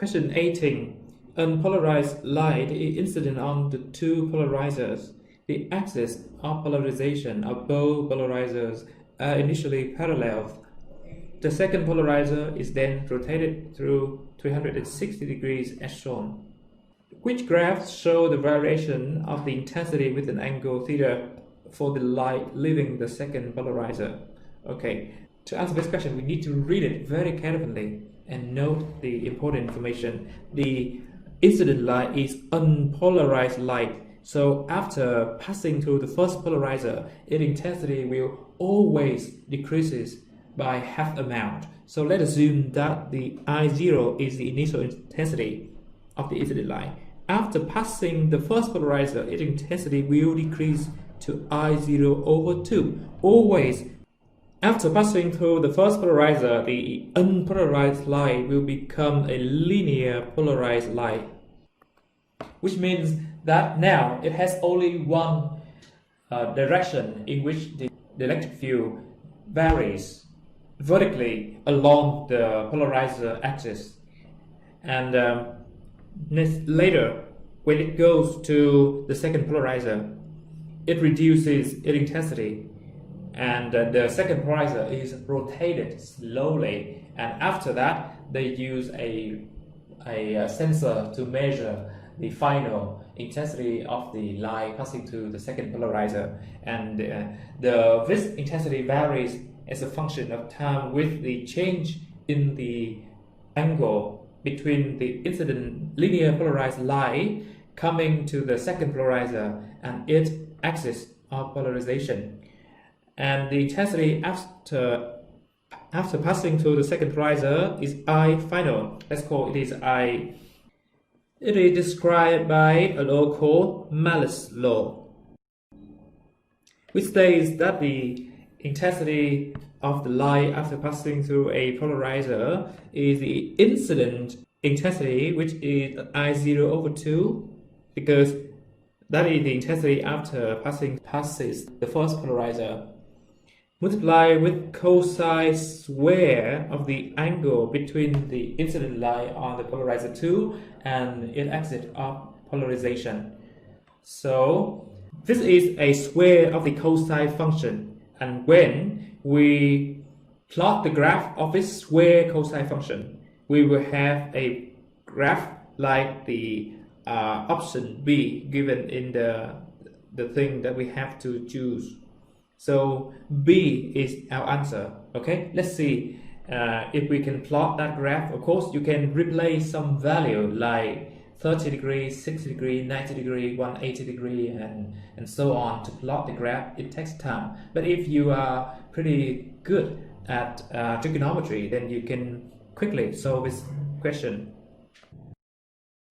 Question 18. Unpolarized light is incident on the two polarizers. The axis of polarization of both polarizers are initially parallel. The second polarizer is then rotated through 360 degrees as shown. Which graphs show the variation of the intensity with an angle theta for the light leaving the second polarizer? Okay, to answer this question, we need to read it very carefully and note the important information. The incident light is unpolarized light. So after passing through the first polarizer, its intensity will always decreases by half amount. So let's assume that the I0 is the initial intensity of the incident light. After passing the first polarizer, its intensity will decrease to I0 over 2. Always after passing through the first polarizer, the unpolarized light will become a linear polarized light, which means that now it has only one direction in which the electric field varies vertically along the polarizer axis. And later, when it goes to the second polarizer, it reduces its intensity, and the second polarizer is rotated slowly. And after that, they use a sensor to measure the final intensity of the light passing through the second polarizer, and this intensity varies as a function of time with the change in the angle between the incident linear polarized light coming to the second polarizer and its axis of polarization. And the intensity after passing through the second polarizer is I final. Let's call it is I. It is described by a law called Malus law, which states that the intensity of the light after passing through a polarizer is the incident intensity, which is I0 over 2, because that is the intensity after passes the first polarizer, multiplied with cosine square of the angle between the incident light on the polarizer 2 and its axis of polarization. So this is a square of the cosine function, and when we plot the graph of this square cosine function, we will have a graph like the option B given in the thing that we have to choose. So B is our answer. Okay, let's see if we can plot that graph. Of course, you can replace some value like 30 degrees, 60 degrees, 90 degrees, 180 degrees, and so on to plot the graph. It takes time. But if you are pretty good at trigonometry, then you can quickly solve this question.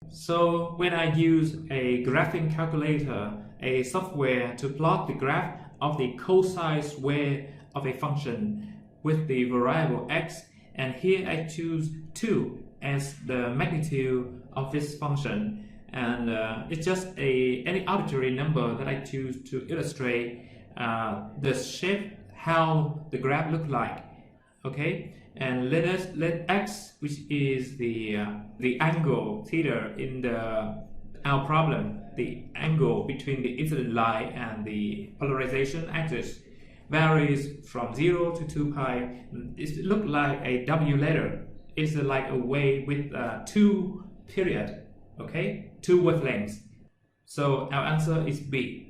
So when I use a graphing calculator, a software to plot the graph of the cosine square of a function with the variable x, and here I choose 2 as the magnitude of this function, and it's just any arbitrary number that I choose to illustrate the shape, how the graph look like. Okay, and let x, which is the angle theta in our problem, the angle between the incident light and the polarization axis, varies from 0 to 2 pi. It looks like a W letter. It's like a wave with 2 period, okay, 2 wavelengths. So our answer is B.